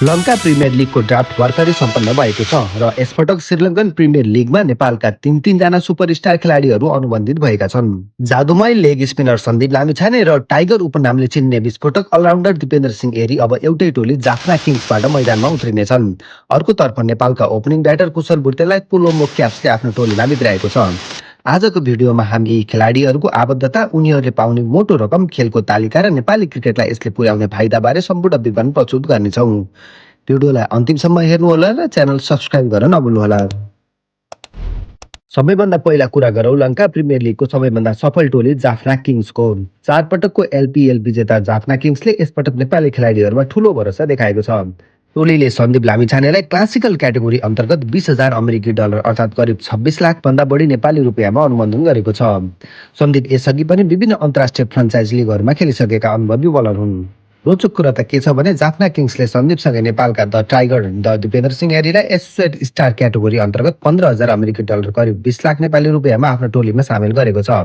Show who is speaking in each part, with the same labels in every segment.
Speaker 1: Lanka premier लिगको draft भर्खरै सम्पन्न भएको छ र यसपटक श्रीलङ्कन प्रिमियर लिगमा नेपालका तीन जना सुपरस्टार खेलाडीहरू अनुबन्धित भएका छन्। जादुमय लेग स्पिनर सन्दीप लामिछाने र टाइगर उपनामले चिन्ने विस्फोटक अलराउन्डर दिपेन्द्र सिंह एरी अब एउटै टोली जाफना किङ्सबाट मैदानमा उत्रिनेछन्। अर्कोतर्फ नेपालका ओपनिङ ब्याटर कुशल भुर्तेललाई कोलम्बो क्याप्सले आफ्नो टोलीमा भित्राएको छ। आजको भिडियोमा हामी यी खेलाडीहरूको आबद्धता, उनीहरूले पाउने मोटो रकम, खेलको तालिका र नेपाली क्रिकेटलाई यसले पुर्याउने फाइदाबारे सम्पूर्ण विवरण प्रस्तुत गर्नेछौँ। भिडियोलाई अन्तिमसम्म हेर्नुहोला र च्यानल सब्स्क्राइब गर्न नभुल्नुहोला। सबैभन्दा पहिला कुरा गरौँ लङ्का प्रिमियर लिगको सबैभन्दा सफल टोली जाफना किङ्सको। 4 पटकको एलपीएल विजेता जाफना किङ्सले यसपटक नेपाली खेलाडीहरूमा ठूलो भरोसा देखाएको छ। टोलीले सन्दीप लामिछानेलाई क्लासिकल क्याटेगोरी अन्तर्गत 20,000 अमेरिकी डलर अर्थात् करिब 26 लाख भन्दा बढी नेपाली रुपियाँमा अनुमोदन गरेको छ। सन्दीप यसअघि पनि विभिन्न अन्तर्राष्ट्रिय फ्रान्चाइज लिगहरूमा खेलिसकेका अनुभवी बलर हुन्। रोचक कुरा त के छ भने जाफना किङ्सले सन्दीपसँगै नेपालका the tiger the Dipendra Singh एरीलाई एसोसिएट स्टार क्याटेगोरी अन्तर्गत 15,000 अमेरिकी डलर करिब 20 लाख नेपाली रुपियाँमा आफ्नो टोलीमा सामेल गरेको छ।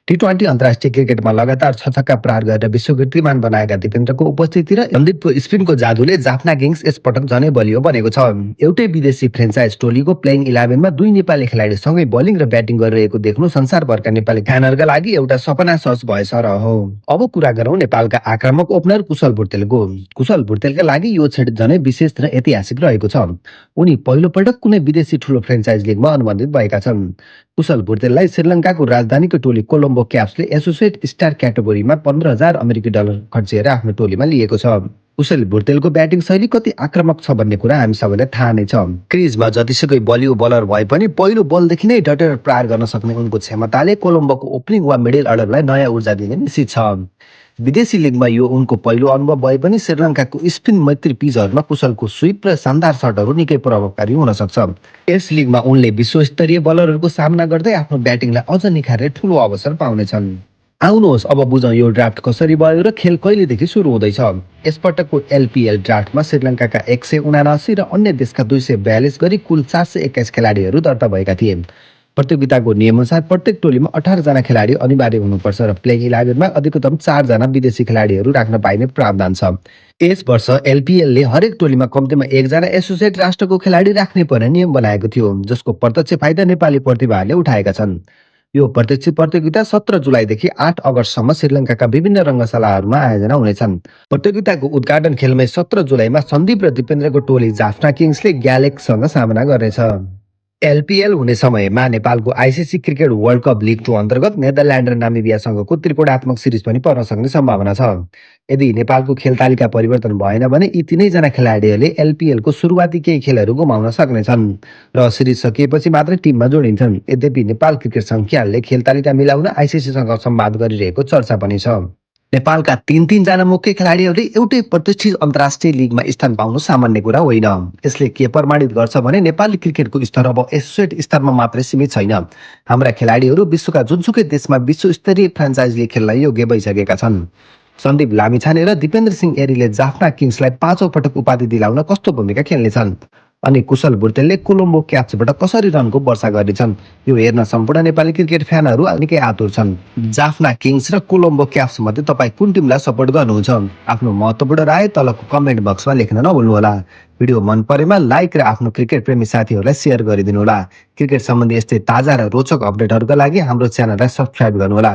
Speaker 1: टी20 अन्तर्राष्ट्रिय क्रिकेटमा लगातार 6 छक्का प्रहार गरेर विश्व कीर्तिमान बनाएका दिपेन्द्रको उपस्थिति र सन्दीपको स्पिनको जादुले जाफना किङ्स यसपटक झनै बलियो बनेको छ। एउटै विदेशी फ्रेन्चाइज टोलीको प्लेइङ 11मा 2 नेपाली खेलाडी सँगै बलिङ र ब्याटिङ गरिरहेको देख्नु संसारभरका नेपाली फ्यानहरूका लागि एउटा सपना सच भए सरह हो। अब कुरा गरौँ नेपालका आक्रामक ओपनर कुशल भुर्तेलको। कुशल भुर्तेलका लागि यो क्षण झनै विशेष र ऐतिहासिक रहेको छ। उनी पहिलो पटक कुनै विदेशी ठूलो फ्रेन्चाइज लिगमा अनुबन्धित भएका छन्। कुशल भुर्तेललाई श्रीलङ्काको राजधानीको टोली कोलम्बो क्याप्सले एसोसिएट स्टार क्याटेगोरीमा 15,000 अमेरिकी डलर खर्चिएर आफ्नो टोलीमा लिएको छ। कुशल भुर्तेलको ब्याटिङ शैली कति आक्रामक छ भन्ने कुरा हामी सबैलाई थाहा नै छ। क्रिजमा जतिसुकै बलियो बलर भए पनि पहिलो बलदेखि नै डटेर प्रहार गर्न सक्ने उनको क्षमताले कोलम्बोको ओपनिङ वा मिडल अर्डरलाई नयाँ ऊर्जा दिने निश्चित छ। विदेशी लिगमा यो उनको पहिलो अनुभव भए पनि श्रीलङ्काको स्पिन मैत्री पिचहरूमा कुशलको स्विप र शानदार सटहरू निकै प्रभावकारी हुन सक्छ। यस लिगमा उनले विश्वस्तरीय बलरहरूको सामना गर्दै आफ्नो ब्याटिङलाई अझ निखार्ने ठूलो अवसर पाउनेछन्। आउनुहोस् अब बुझौँ यो ड्राफ्ट कसरी भयो र खेल कहिलेदेखि सुरु हुँदैछ। यसपटकको एलपीएल ड्राफ्टमा श्रीलङ्काका 179 र अन्य देशका 242 गरी कुल 421 खेलाडीहरू दर्ता भएका थिए। प्रतियोगिताको नियमअनुसार प्रत्येक टोलीमा 18 जना खेलाडी अनिवार्य हुनुपर्छ र प्लेइङ 11मा अधिकतम 4 जना विदेशी खेलाडीहरू राख्न पाइने प्रावधान छ। यस वर्ष एलपीएलले हरेक टोलीमा कम्तीमा 1 जना एसोसिएट राष्ट्रको खेलाडी राख्ने पर्ने नियम बनाएको थियो, जसको प्रत्यक्ष फाइदा नेपाली प्रतिभाहरूले उठाएका छन्। यो प्रत्यक्ष प्रतियोगिता 17 जुलाईदेखि 8 अगस्तसम्म श्रीलङ्काका विभिन्न रङ्गशालाहरूमा आयोजना हुनेछन्। प्रतियोगिताको उद्घाटन खेलमै 17 जुलाईमा सन्दीप र दिपेन्द्रको टोली जाफना किङ्सले ग्यालेक्ससँग सामना गर्नेछ। एलपीएल हुने समयमा नेपालको ICC cricket world cup league 2 अन्तर्गत नेदरल्यान्ड र नामिबियासँगको त्रिकोणात्मक सिरिज पनि पर्न सक्ने सम्भावना छ। यदि नेपालको खेल तालिका परिवर्तन भएन भने यी 3 जना खेलाडीहरूले एलपीएलको सुरुवाती केही खेलहरू गुमाउन सक्नेछन् र सिरिज सकिएपछि मात्रै टिममा जोडिन्छन्। यद्यपि नेपाल क्रिकेट सङ्घीयले खेल तालिका मिलाउन आइसिसीसँग संवाद गरिरहेको चर्चा पनि छ। नेपालका 3 जना मुख्य खेलाडीहरूले एउटै प्रतिष्ठित अन्तर्राष्ट्रिय लिगमा स्थान पाउनु सामान्य कुरा होइन। यसले के प्रमाणित गर्छ भने नेपाली क्रिकेटको स्तर अब एसोसिएट स्तरमा मात्रै सीमित छैन। हाम्रा खेलाडीहरू विश्वका जुनसुकै देशमा विश्वस्तरीय फ्रान्चाइज लिग खेल्न योग्य भइसकेका छन्। सन्दीप लामिछाने र दिपेन्द्र सिंह एरीले जाफना किङ्सलाई 5औं पटक उपाधि दिलाउन कस्तो भूमिका खेल्नेछन् अनि कुशल भुर्तेलले कोलम्बो क्याप्सबाट कसरी रनको वर्षा गर्नेछन्, यो हेर्न सम्पूर्ण नेपाली क्रिकेट फ्यानहरू निकै आतुर छन्। जाफना किङ्स र कोलम्बो क्याप्स मध्ये तपाईँ कुन टिमलाई सपोर्ट गर्नुहुन्छ? आफ्नो महत्त्वपूर्ण राय तलको कमेन्ट बक्समा लेख्न नभुल्नुहोला। भिडियो मन परेमा लाइक र आफ्नो क्रिकेट प्रेमी साथीहरूलाई सेयर गरिदिनुहोला। क्रिकेट सम्बन्धी यस्तै ताजा र रोचक अपडेटहरूका लागि हाम्रो च्यानललाई सब्स्क्राइब गर्नुहोला।